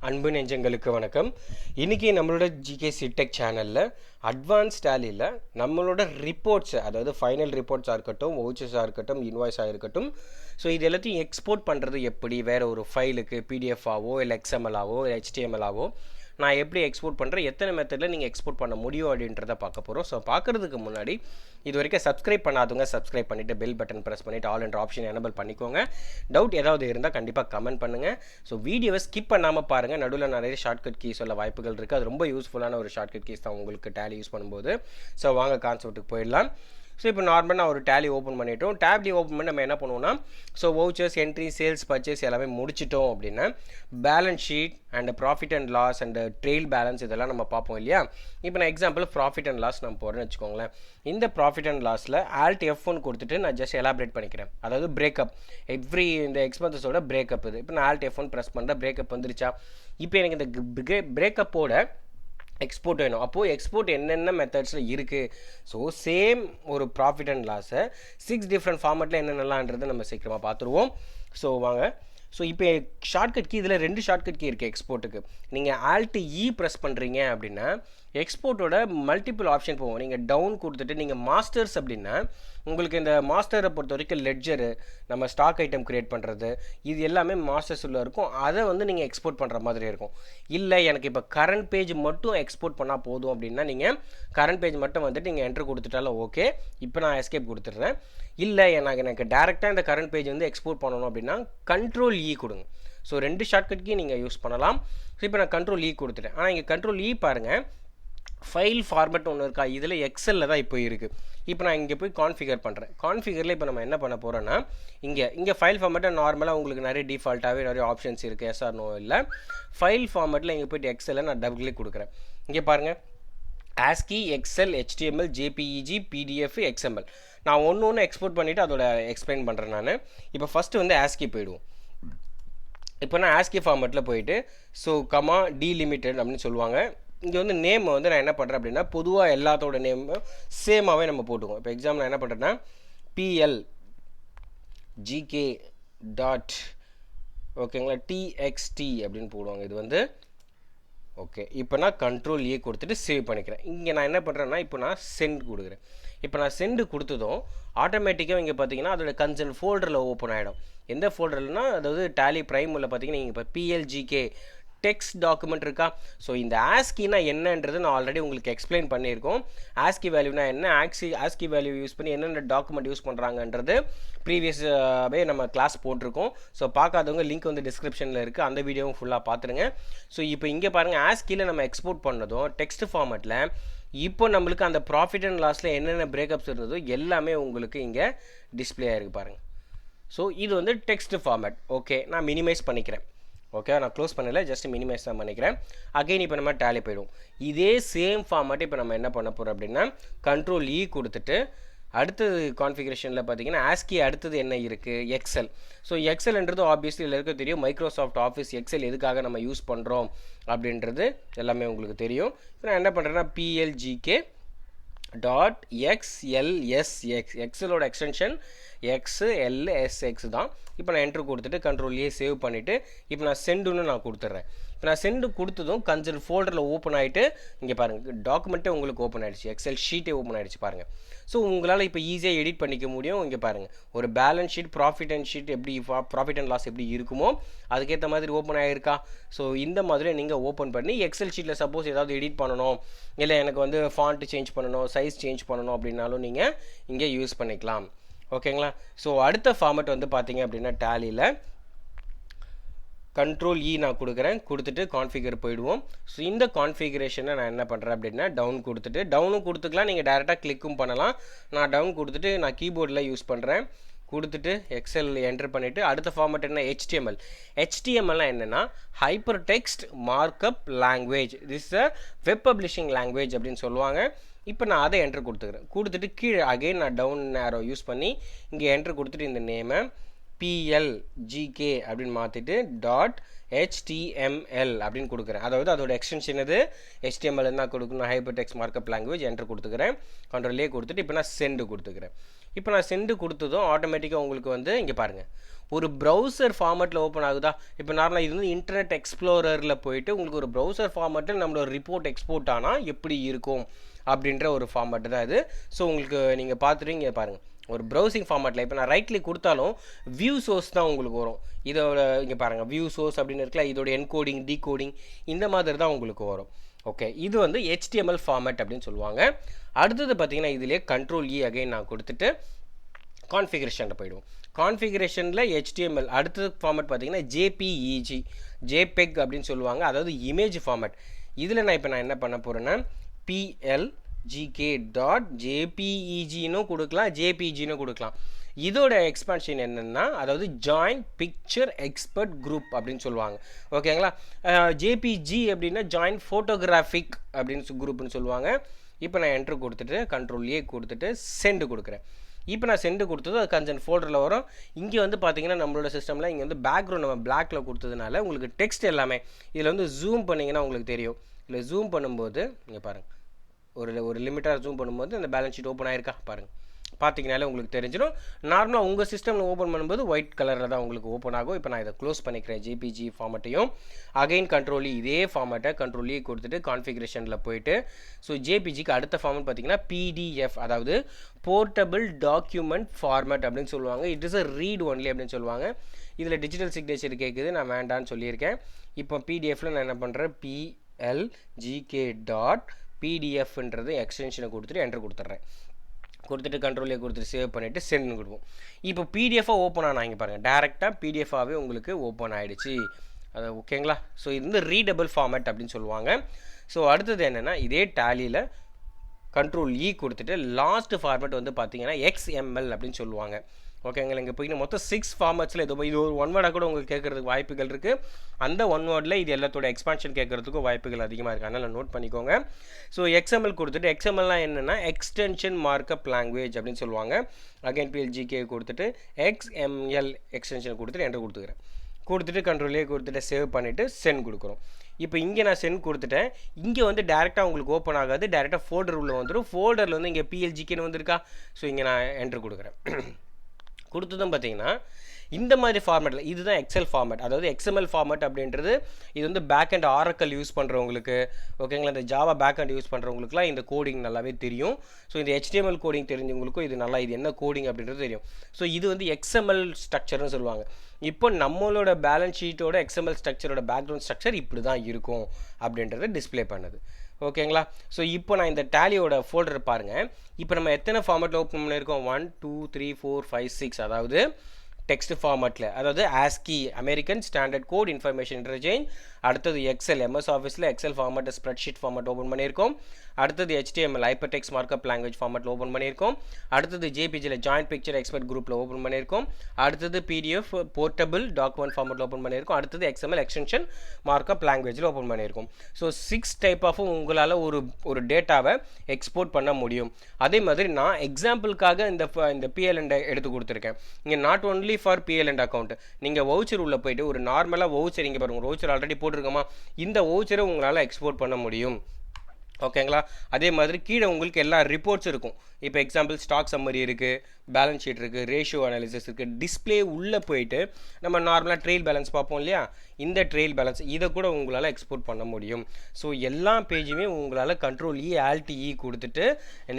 அன்பு நெஞ்சங்களுக்கு வணக்கம். இன்றைக்கி நம்மளோட ஜிகே சிடெக் சேனலில் அட்வான்ஸ் டேலியில் நம்மளோட ரிப்போர்ட்ஸ், அதாவது ஃபைனல் ரிப்போர்ட்ஸாக இருக்கட்டும், வவுச்சர்ஸாக இருக்கட்டும், இன்வாய்ஸாக இருக்கட்டும், ஸோ இது எல்லாத்தையும் எக்ஸ்போர்ட் பண்ணுறது எப்படி, வேறு ஒரு ஃபைலுக்கு பிடிஎஃபாவோ இல்லை எக்ஸ்எம்எல்லாவோ இல்லை ஹெச்டிஎம்எல்லாவோ நான் எப்படி எக்ஸ்போர்ட் பண்ணுறேன், எத்தனை மெத்தடில் நீங்கள் எக்ஸ்போர்ட் பண்ண முடியும் அப்படின்றத பார்க்க போகிறோம். ஸோ பார்க்குறதுக்கு முன்னாடி இது வரைக்கும் சப்ஸ்கிரைப் பண்ணாதவங்க சப்ஸ்கிரைப் பண்ணிவிட்டு பெல் பட்டன் ப்ரெஸ் பண்ணிவிட்டு ஆல் என்ற ஆப்ஷன் எனபிள் பண்ணிக்கோங்க. டவுட் ஏதாவது இருந்தால் கண்டிப்பாக கமெண்ட் பண்ணுங்கள். ஸோ வீடியோவை ஸ்கிப் பண்ணாமல் பாருங்கள். நடுவில் நிறைய ஷார்ட்கட் கீஸ் உள்ள வாய்ப்புகள் இருக்குது. அது ரொம்ப யூஸ்ஃபுல்லான ஒரு ஷார்ட்கட் கீஸ் தான் உங்களுக்கு டேலி யூஸ் பண்ணும்போது. ஸோ வாங்க கான்செப்ட்டுக்கு போயிடலாம். ஸோ இப்போ நார்மலாக நான் ஒரு டேலி ஓப்பன் பண்ணிட்டோம். டேப்லி ஓப்பன் பண்ணி நம்ம என்ன பண்ணுவோம்னா, so vouchers, entry, sales, purchase எல்லாமே முடிச்சிட்டோம் அப்படின்னா balance sheet and profit and loss and trial balance இதெல்லாம் நம்ம பார்ப்போம் இல்லையா. இப்போ நான் எக்ஸாம்பிள் ப்ராஃபிட் அண்ட் லாஸ் நம்ம போகிறேன்னு வச்சுக்கோங்களேன். இந்த ப்ராஃபிட் அண்ட் லாஸில் ஆல்ட் F1 கொடுத்துட்டு நான் ஜஸ்ட் எலாபரேட் பண்ணிக்கிறேன். அதாவது பிரேக்கப், எவ்ரி இந்த எக்ஸ்பென்சஸோட பிரேக்கப். இது இப்போ நான் ஆல்ட் F1 ப்ரெஸ் பண்ணுறேன், பிரேக்கப் வந்துருச்சா. இப்போ எனக்கு இந்த பிரேக்கப்போட எக்ஸ்போர்ட் வேணும். அப்போது எக்ஸ்போர்ட் என்னென்ன மெத்தட்ஸில் இருக்குது. ஸோ சேம் ஒரு ப்ராஃபிட் அண்ட் லாஸை 6 டிஃப்ரெண்ட் ஃபார்மெட்டில் என்னென்னலான்றதை நம்ம சீக்கிரமாக பார்த்துருவோம். ஸோ வாங்க. ஸோ இப்போ ஷார்ட்கட் கீ இதில் 2 ஷார்ட்கட் கீ இருக்குது எக்ஸ்போர்ட்டுக்கு. நீங்கள் ஆல்ட் E ப்ரெஸ் பண்ணுறீங்க அப்படின்னா எக்ஸ்போர்ட்டோட மல்டிபிள் ஆப்ஷன் போவோம். நீங்கள் டவுன் கொடுத்துட்டு நீங்கள் மாஸ்டர்ஸ் அப்படின்னா உங்களுக்கு இந்த மாஸ்டரை பொறுத்த வரைக்கும் லெட்ஜரு, நம்ம ஸ்டாக் ஐட்டம் க்ரியேட் பண்ணுறது, இது எல்லாமே மாஸ்டர்ஸ் உள்ள இருக்கும். அதை வந்து நீங்கள் எக்ஸ்போர்ட் பண்ணுற மாதிரி இருக்கும். இல்லை எனக்கு இப்போ கரண்ட் பேஜ் மட்டும் எக்ஸ்போர்ட் பண்ணால் போதும் அப்படின்னா நீங்கள் கரண்ட் பேஜ் மட்டும் வந்துட்டு நீங்கள் என்ட்ரு கொடுத்துட்டாலும் ஓகே. இப்போ நான் எஸ்கேப் கொடுத்துட்றேன். இல்லை எனக்கு டேரெக்டாக இந்த கரண்ட் பேஜ் வந்து எக்ஸ்போர்ட் பண்ணணும் அப்படின்னா கண்ட்ரோல் E கொடுங்க. ஸோ 2 ஷார்ட்கட்கி நீங்கள் யூஸ் பண்ணலாம். ஸோ இப்போ நான் கண்ட்ரோல் E கொடுத்துட்டேன். ஆனால் இங்கே கண்ட்ரோல் E பாருங்கள், ஃபைல் ஃபார்மேட் ஒன்று இருக்கா, இதில் எக்ஸலில் தான் இப்போ இருக்குது. இப்போ நான் இங்கே போய் கான்ஃபிகர் பண்ணுறேன். கான்ஃபிகரில் இப்போ நம்ம என்ன பண்ண போகிறோன்னா, இங்கே ஃபைல் ஃபார்மேட்டை நார்மலாக உங்களுக்கு நிறைய டிஃபால்ட்டாகவே நிறைய ஆப்ஷன்ஸ் இருக்குது. எஸ்ஆர் நோ இல்லை. ஃபைல் ஃபார்மேட்டில் இங்கே போய்ட்டு எக்ஸலில் நான் டபுள் கிளிக் கொடுக்குறேன். இங்கே பாருங்கள், ASCII, Excel, HTML, JPEG, PDF, XML. நான் ஒன்று எக்ஸ்போர்ட் பண்ணிவிட்டு அதோட எக்ஸ்பிளைன் பண்ணுறேன் நான். இப்போ ஃபஸ்ட்டு வந்து ASCII போயிடுவோம். இப்போ நான் ASCII ஃபார்மேட்டில் போயிட்டு ஸோ கமா டீலிமிட்டட் அப்படின்னு சொல்லுவாங்க. இங்கே வந்து நேம் வந்து நான் என்ன பண்ணுறேன் அப்படின்னா பொதுவாக எல்லாத்தோட நேமும் சேமாகவே நம்ம போட்டுக்குவோம். இப்போ எக்ஸாம்பிள் நான் என்ன பண்ணுறேன்னா PLGK டாட் ஓகேங்களா TXT அப்படின்னு போடுவாங்க. இது வந்து ஓகே. இப்போ நான் கண்ட்ரோல் E கொடுத்துட்டு சேவ் பண்ணிக்கிறேன். இங்கே நான் என்ன பண்ணுறேன்னா இப்போ நான் சென்ட் கொடுக்குறேன். இப்போ நான் சென்ட் கொடுத்ததும் ஆட்டோமேட்டிக்காக இங்கே பார்த்தீங்கன்னா அதோட கன்சர்ன் ஃபோல்டரில் ஓப்பன் ஆகிடும். எந்த ஃபோல்டர்னா, அதாவது டேலி ப்ரைமில் பார்த்தீங்கன்னா நீங்கள் இப்போ PLGK டெக்ஸ்ட் டாக்குமெண்ட் இருக்கா. ஸோ இந்த ஆஸ்கினா என்னன்றது நான் ஆல்ரெடி உங்களுக்கு எக்ஸ்பிளைன் பண்ணியிருக்கோம். ஆஸ்கி வேல்யூனா என்ன, ஆஸ்கி வேல்யூ யூஸ் பண்ணி என்னென்ன டாக்குமெண்ட் யூஸ் பண்ணுறாங்கன்றது ப்ரீவியஸாகவே நம்ம கிளாஸ் போட்டிருக்கோம். ஸோ பார்க்காதவங்க லிங்க் வந்து டிஸ்கிரிப்ஷனில் இருக்குது, அந்த வீடியோவும் ஃபுல்லாக பார்த்துருங்க. ஸோ இப்போ இங்கே பாருங்கள், ஆஸ்கியில் நம்ம எக்ஸ்போர்ட் பண்ணதும் டெக்ஸ்ட் ஃபார்மேட்டில் இப்போ நம்மளுக்கு அந்த ப்ராஃபிட் அண்ட் லாஸில் என்னென்ன பிரேக்கப்ஸ் இருந்ததோ எல்லாமே உங்களுக்கு இங்கே டிஸ்பிளே ஆகிருக்கு பாருங்கள். ஸோ இது வந்து டெக்ஸ்ட் ஃபார்மேட். ஓகே, நான் மினிமைஸ் பண்ணிக்கிறேன். ஓகே, நான் க்ளோஸ் பண்ணல, ஜஸ்ட் மினிமைஸ் தான் பண்ணிக்கிறேன். அகைன் இப்போ நம்ம டேலி போய்டும். இதே சேம் ஃபார்மேட் இப்போ நம்ம என்ன பண்ண போகிறோம் அப்படின்னா கண்ட்ரோல் E கொடுத்துட்டு அடுத்தது கான்ஃபிகரேஷனில் பார்த்தீங்கன்னா ஆஸ்கி அடுத்தது என்ன இருக்குது, எக்ஸல். ஸோ எக்ஸல்ன்றது ஆப்வியஸ்லி எல்லாருக்கும் தெரியும். மைக்ரோசாஃப்ட் ஆஃபீஸ் எக்ஸல் எதுக்காக நம்ம யூஸ் பண்ணுறோம் அப்படின்றது எல்லாமே உங்களுக்கு தெரியும். இப்போ நான் என்ன பண்ணுறேன்னா PLGK டாட் XLSX, எக்ஸலோட எக்ஸ்டென்ஷன் XLSX தான். இப்போ நான் என்ட்ரு கொடுத்துட்டு கண்ட்ரோல் A சேவ் பண்ணிவிட்டு இப்போ நான் சென்டுன்னு நான் கொடுத்துட்றேன். இப்போ நான் சென்டு கொடுத்ததும் கன்சர்ன் ஃபோல்டரில் ஓப்பன் ஆகிட்டு இங்கே பாருங்கள் டாக்குமெண்ட்டே உங்களுக்கு ஓப்பன் ஆகிடுச்சு, எக்ஸல் ஷீட்டே ஓப்பன் ஆகிடுச்சு பாருங்கள். ஸோ உங்களால் இப்போ ஈஸியாக எடிட் பண்ணிக்க முடியும். இங்கே பாருங்கள், ஒரு balance sheet, profit and sheet எப்படி ப்ராஃபிட் அண்ட் லாஸ் எப்படி இருக்குமோ அதுக்கேற்ற மாதிரி ஓப்பன் ஆகிருக்கா. ஸோ இந்த மாதிரி நீங்கள் ஓப்பன் பண்ணி எக்ஸல் ஷீட்டில் சப்போஸ் ஏதாவது எடிட் பண்ணணும், இல்லை எனக்கு வந்து ஃபாண்ட் சேஞ்ச் பண்ணணும், சைஸ் சேஞ்ச் பண்ணணும் அப்படின்னாலும் நீங்கள் இங்கே யூஸ் பண்ணிக்கலாம். ஓகேங்களா. ஸோ அடுத்த ஃபார்மேட் வந்து பார்த்தீங்க அப்படின்னா டேலியில் கண்ட்ரோல் E நான் கொடுத்துட்டு கான்ஃபிகர் போயிடுவோம். ஸோ இந்த கான்ஃபிகரேஷனை நான் என்ன பண்ணுறேன் அப்படின்னா டவுன் கொடுத்துட்டு, டவுனும் கொடுத்துக்கலாம், நீங்கள் டேரெக்டாக கிளிக்கும் பண்ணலாம். நான் டவுன் கொடுத்துட்டு நான் கீபோர்டில் யூஸ் பண்ணுறேன். கொடுத்துட்டு எக்ஸல் என்டர் பண்ணிவிட்டு அடுத்த ஃபார்மேட் என்ன, HTML. HTMLனால் என்னென்னா hyper text markup language. This a web publishing language அப்படின்னு சொல்லுவாங்க. இப்போ நான் அதை என்ட்ரு கொடுத்துட்டு கீழே அகைன் நான் டவுன் நேரோ யூஸ் பண்ணி இங்கே என்ட்ரு கொடுத்துட்டு இந்த நேமை PLGK அப்படின்னு மாற்றிட்டு டாட் HTML அப்படின்னு கொடுக்குறேன். அதாவது அதோட எக்ஸ்டென்ஷன் இது HTML தான் கொடுக்கணும், hyper text markup language. Enter கொடுத்துக்கிறேன். கண்ட்ரோல் A கொடுத்துட்டு இப்போ நான் சென்டு கொடுத்துக்கிறேன். இப்போ நான் சென்ட் கொடுத்ததும் ஆட்டோமேட்டிக்காக உங்களுக்கு வந்து இங்கே பாருங்கள் ஒரு ப்ரௌசர் ஃபார்மேட்டில் ஓப்பன் ஆகுதா. இப்போ நார்மலாக இது வந்து இன்டர்நெட் எக்ஸ்ப்ளோரரில் போயிட்டு உங்களுக்கு ஒரு ப்ரௌசர் ஃபார்மேட்டில் நம்மளோட ரிப்போர்ட் எக்ஸ்போர்ட் ஆனால் எப்படி இருக்கும் அப்படின்ற ஒரு ஃபார்மேட்டு தான் இது. ஸோ உங்களுக்கு நீங்கள் பார்த்துட்டு பாருங்கள் ஒரு ப்ரௌசிங் ஃபார்மேட்டில் இப்போ நான் ரைட் கிளிக் கொடுத்தாலும் வியூ சோர்ஸ் தான் உங்களுக்கு வரும். இதோட இங்கே பாருங்கள் வியூ சோர்ஸ் அப்படின்னு இருக்குல்ல, இதோட என்கோடிங் டீகோடிங் இந்த மாதிரி தான் உங்களுக்கு வரும். ஓகே, இது வந்து HTML ஃபார்மேட் அப்படின்னு சொல்லுவாங்க. அடுத்தது பார்த்தீங்கன்னா இதிலே Ctrl+E அகைன் நான் கொடுத்துட்டு கான்ஃபிகரேஷனில் போயிடுவோம். கான்ஃபிகரேஷனில் HTML அடுத்தது ஃபார்மேட் பார்த்தீங்கன்னா JPEG அப்படின்னு சொல்லுவாங்க, அதாவது இமேஜ் ஃபார்மேட். இதில் நான் இப்போ என்ன பண்ண போகிறேன்னா PLGK.jpeg கொடுக்கலாம், JPG கொடுக்கலாம். இதோட எக்ஸ்பான்ஷன் என்னென்னா அதாவது ஜாயிண்ட் பிக்சர் எக்ஸ்பர்ட் குரூப் அப்படின்னு சொல்லுவாங்க. ஓகேங்களா, JPG அப்படின்னா ஜாயிண்ட் ஃபோட்டோகிராஃபிக் அப்படின்னு குரூப்னு சொல்லுவாங்க. இப்போ நான் என்ட்ரு கொடுத்துட்டு Ctrl+A கொடுத்துட்டு சென்ட் கொடுக்குறேன். இப்போ நான் சென்ட் கொடுத்தது அது கன்சென்ட் ஃபோல்டரில் வரும். இங்கே வந்து பார்த்தீங்கன்னா நம்மளோட சிஸ்டமில் இங்கே வந்து பேக்ரவுண்ட் நம்ம பிளாக்கில் கொடுத்ததுனால உங்களுக்கு டெக்ஸ்ட் எல்லாமே இதில் வந்து ஜூம் பண்ணிங்கன்னா உங்களுக்கு தெரியும். இல்லை ஜூம் பண்ணும்போது இங்கே பாருங்கள் ஒரு லிமிட்டாக ஜூம் பண்ணும்போது அந்த பேலன்ஸ் ஷீட் ஓப்பன் ஆயிருக்கா பாருங்கள், பார்த்தீங்கனாலே உங்களுக்கு தெரிஞ்சிடும். நார்மலாக உங்கள் சிஸ்டமில் ஓப்பன் பண்ணும்போது ஒயிட் கலரில் தான் உங்களுக்கு ஓப்பன் ஆகும். இப்போ நான் இதை க்ளோஸ் பண்ணிக்கிறேன் JPG ஃபார்மேட்டையும். அகைன் Ctrl+E இதே ஃபார்மேட்டை Ctrl+E கொடுத்துட்டு கான்ஃபிகரேஷனில் போயிட்டு ஸோ JPGக்கு அடுத்த ஃபார்மேட் பார்த்தீங்கன்னா PDF, அதாவது போர்ட்டபிள் டாக்குமெண்ட் ஃபார்மேட் அப்படின்னு சொல்லுவாங்க. It is a read only அப்படின்னு சொல்லுவாங்க. இதில் டிஜிட்டல் சிக்னேச்சர் கேட்குது, நான் வேண்டான்னு சொல்லியிருக்கேன். இப்போ PDFல நான் என்ன பண்ணுறேன் PLGK.pdfன்றது எக்ஸ்டென்ஷனை கொடுத்துட்டு என்ட்ரு கொடுத்துட்றேன். கொடுத்துட்டு Ctrl+A கொடுத்துட்டு சேவ் பண்ணிவிட்டு சென்ட் கொடுப்போம். இப்போ PDFாக ஓப்பன் ஆனால் இங்கே பாருங்கள் டேரெக்டாக PDFாகவே உங்களுக்கு ஓப்பன் ஆகிடுச்சு. அது ஓகேங்களா. ஸோ இது வந்து ரீடபிள் ஃபார்மேட் அப்படின்னு சொல்லுவாங்க. ஸோ அடுத்தது என்னென்னா இதே டேலியில் Ctrl+E கொடுத்துட்டு லாஸ்ட் ஃபார்மேட் வந்து பார்த்தீங்கன்னா XML அப்படின்னு சொல்லுவாங்க. ஓகேங்களா, இங்கே போய் மொத்தம் 6 ஃபார்மேட்ஸில் இது ஒரு ஒன் வேர்டாக கூட உங்களுக்கு கேட்குறதுக்கு வாய்ப்புகள் இருக்குது. அந்த ஒன் வேர்டில் இது எல்லாத்தோட எக்ஸ்பான்ஷன் கேட்குறதுக்கும் வாய்ப்புகள் அதிகமாக இருக்குது, அதனால் நோட் பண்ணிக்கோங்க. ஸோ XML கொடுத்துட்டு XMLலாம் என்னென்னா எக்ஸ்டென்ஷன் மார்க்அப் லாங்குவேஜ் அப்படின்னு சொல்லுவாங்க. அகைன் PLGK கொடுத்துட்டு XML எக்ஸ்டென்ஷன் கொடுத்துட்டு என்ட்ரு கொடுத்துக்கிறேன். கொடுத்துட்டு Ctrl+A கொடுத்துட்டு சேவ் பண்ணிவிட்டு சென்ட் கொடுக்குறோம். இப்போ இங்கே நான் சென்ட் கொடுத்துட்டேன். இங்கே வந்து டேரெக்டாக உங்களுக்கு ஓப்பன் ஆகாது, டேரெக்டாக ஃபோல்டர் உள்ள வந்துடும். ஃபோல்டரில் வந்து இங்கே PLGKன்னு வந்திருக்கா. ஸோ இங்கே நான் என்ட்ரு கொடுக்குறேன். கொடுத்ததும் பார்த்தீங்கன்னா இந்த மாதிரி ஃபார்மேட்டில் இதுதான் எக்ஸல் ஃபார்மேட், அதாவது XML ஃபார்மேட் அப்படின்றது இது வந்து பேக் அண்ட் ஆரக்கல் யூஸ் பண்ணுறவங்களுக்கு, ஓகேங்களா, இந்த ஜாவா பேக் அண்ட் யூஸ் பண்ணுறவங்களுக்குலாம் இந்த கோடிங் நல்லாவே தெரியும். ஸோ இந்த HTML கோடிங் தெரிஞ்சவங்களுக்கும் இது நல்லா இது என்ன கோடிங் அப்படின்றது தெரியும். ஸோ இது வந்து XML ஸ்ட்ரக்சர்னு சொல்லுவாங்க. இப்போ நம்மளோட பேலன்ஸ் ஷீட்டோட XML ஸ்ட்ரக்சரோட பேக்ரவுண்ட் ஸ்ட்ரக்சர் இப்படி தான் இருக்கும் அப்படின்றத டிஸ்பிளே பண்ணுது. ஓகேங்களா. ஸோ இப்போ நான் இந்த டேலியோட ஃபோல்டர் பாருங்கள். இப்போ நம்ம எத்தனை ஃபார்மேட்டில் ஓப்பன் பண்ணியிருக்கோம் 1 2 3 4 5 6, அதாவது டெக்ஸ்ட் ஃபார்மேட்டில், அதாவது ASCII American standard code information interchange. அடுத்தது எக்ஸல் MS ஆஃபீஸில் Excel format spreadsheet format open பண்ணியிருக்கோம். அடுத்தது HTML hyper text markup language ஃபார்மேட்டில் ஓப்பன் பண்ணியிருக்கோம். அடுத்தது JPGயில் ஜாயிண்ட் பிக்சர் எக்ஸ்பர்ட் குரூப்பில் ஓப்பன் பண்ணியிருக்கோம். அடுத்தது PDF போர்ட்டபிள் டாக்குமெண்ட் ஃபார்மேட்டில் ஓப்பன் பண்ணியிருக்கோம். அடுத்தது XML எக்ஸ்டென்ஷன் மார்க்அப் லாங்குவேஜில் ஓப்பன் பண்ணியிருக்கோம். ஸோ 6 டைப் ஆஃப் உங்களால் ஒரு டேட்டாவை எக்ஸ்போர்ட் பண்ண முடியும். அதே மாதிரி நான் எக்ஸாம்பிளுக்காக இந்த PL&I எடுத்து கொடுத்துருக்கேன். இங்கே not only for PL&I account, நீங்கள் வவுச்சர் உள்ளே போய்ட்டு ஒரு நார்மலாக வவுச்சர் இங்கே பாருங்கள், வவுச்சர் ஆல்ரெடி போட்டிருக்கோமா, இந்த வவுச்சரை உங்களால் எக்ஸ்போர்ட் பண்ண முடியும். ஓகேங்களா. அதே மாதிரி கீழே உங்களுக்கு எல்லா ரிப்போர்ட்ஸ் இருக்கும். இப்போ எக்ஸாம்பிள் ஸ்டாக் சம்மரி இருக்குது, பேலன்ஸ் ஷீட் இருக்குது, ரேஷியோ அனாலிசிஸ் இருக்குது. டிஸ்பிளே உள்ளே போயிட்டு நம்ம நார்மலாக ட்ரெயில் பேலன்ஸ் பார்ப்போம் இல்லையா, இந்த ட்ரெயில் பேலன்ஸ் இதை கூட உங்களால் எக்ஸ்போர்ட் பண்ண முடியும். ஸோ எல்லா பேஜுமே உங்களால் Ctrl+E Alt+E கொடுத்துட்டு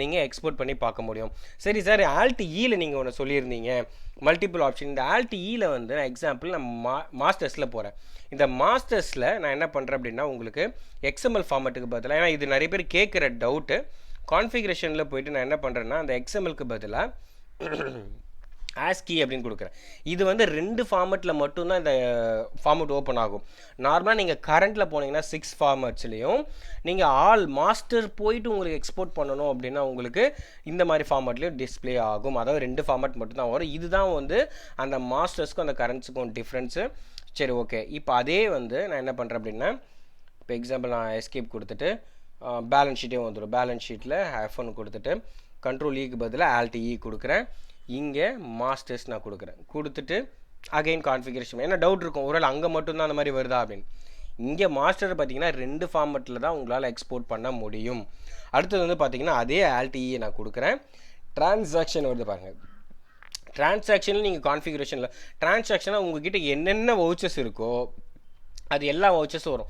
நீங்கள் எக்ஸ்போர்ட் பண்ணி பார்க்க முடியும். சரி சார், Alt+Eயில் நீங்கள் ஒன்று சொல்லியிருந்தீங்க மல்டிபிள் ஆப்ஷன். இந்த Alt+Eயில் வந்து நான் எக்ஸாம்பிள் நான் மாஸ்டர்ஸில் போகிறேன். இந்த மாஸ்டர்ஸில் நான் என்ன பண்ணுறேன் அப்படின்னா உங்களுக்கு XML ஃபார்மேட்டுக்கு பதிலாக, ஏன்னா இது நிறைய பேர் கேட்குற டவுட்டு, கான்ஃபிகரேஷனில் போயிட்டு நான் என்ன பண்ணுறேன்னா அந்த XMLக்கு பதிலாக ASCII அப்படின்னு கொடுக்குறேன். இது வந்து 2 ஃபார்மேட்டில் மட்டும்தான் இந்த ஃபார்மேட் ஓப்பன் ஆகும். நார்மலாக நீங்கள் கரண்ட்டில் போனீங்கன்னா 6 ஃபார்மேட்ஸ்லேயும் நீங்கள் ஆல் மாஸ்டர் போயிட்டு உங்களுக்கு எக்ஸ்போர்ட் பண்ணணும் அப்படின்னா உங்களுக்கு இந்த மாதிரி ஃபார்மேட்லேயும் டிஸ்பிளே ஆகும். அதாவது 2 ஃபார்மேட் மட்டும்தான் வரும். இதுதான் வந்து அந்த மாஸ்டர்ஸ்க்கும் அந்த கரண்ட்ஸுக்கும் டிஃப்ரென்ஸு. சரி, ஓகே. இப்போ அதே வந்து நான் என்ன பண்ணுறேன் அப்படின்னா, இப்போ எக்ஸாம்பிள் நான் எஸ்கேப் கொடுத்துட்டு பேலன்ஸ் ஷீட்டே வந்துடும். பேலன்ஸ் ஷீட்டில் F1 கொடுத்துட்டு Ctrl+Eக்கு பதிலாக Alt+E கொடுக்குறேன். இங்கே மாஸ்டர்ஸ் நான் கொடுத்துட்டு அகைன் கான்ஃபிகரேஷன். ஏன்னா டவுட் இருக்கும், ஒருவேளை அங்கே மட்டும்தான் அந்த மாதிரி வருதா அப்படின்னு. இங்கே மாஸ்டர் பார்த்தீங்கன்னா 2 ஃபார்மேட்டில் தான் உங்களால் எக்ஸ்போர்ட் பண்ண முடியும். அடுத்தது வந்து பார்த்தீங்கன்னா அதே Alt+E நான் கொடுக்குறேன். டிரான்சாக்ஷன் வருது பாருங்கள். டிரான்சாக்ஷனில் நீங்கள் கான்ஃபிகரேஷனில் டிரான்சாக்ஷனாக உங்ககிட்ட என்னென்ன வவுச்சர்ஸ் இருக்கோ அது எல்லா வவுச்சர்ஸும் வரும்.